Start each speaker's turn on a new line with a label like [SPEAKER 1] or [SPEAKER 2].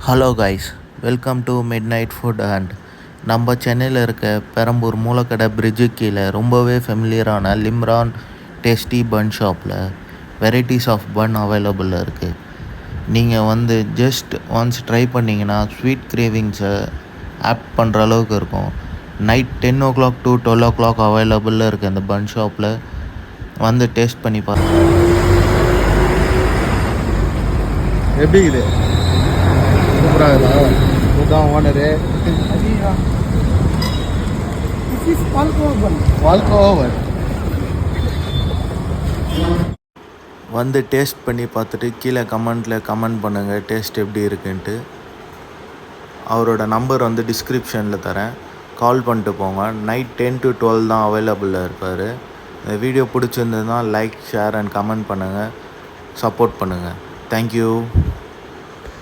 [SPEAKER 1] Hello guys, welcome to mid night food and நம்ம சென்னையில் இருக்க பெரம்பூர் மூலக்கடை பிரிட்ஜு கீழே ரொம்பவே ஃபெமிலியரான லிம்ரான் டேஸ்டி பன் ஷாப்பில் வெரைட்டிஸ் ஆஃப் பன் அவைலபிளில் இருக்குது. நீங்கள் ஜஸ்ட் ஒன்ஸ் ட்ரை பண்ணிங்கன்னா ஸ்வீட் கிரேவிங்ஸை ஆட் பண்ணுற அளவுக்கு இருக்கும். நைட் 10 o'clock to 12 o'clock அவைலபிளில் இருக்குது அந்த பன் ஷாப்பில். டேஸ்ட் பண்ணி பாருங்கள்.
[SPEAKER 2] எப்படி இது சூப்பராகுதா? இதுதான் ஓனரு.
[SPEAKER 1] டேஸ்ட் பண்ணி பார்த்துட்டு கீழே கமெண்ட் பண்ணுங்கள் டேஸ்ட் எப்படி இருக்குன்ட்டு. அவரோட நம்பர் டிஸ்கிரிப்ஷனில் தரேன், கால் பண்ணிட்டு போங்க. நைட் 10 to 12 தான் அவைலபிளில் இருப்பார். இந்த வீடியோ பிடிச்சிருந்ததுன்னா லைக், ஷேர் அண்ட் கமெண்ட் பண்ணுங்கள், சப்போர்ட் பண்ணுங்கள். தேங்க்யூ.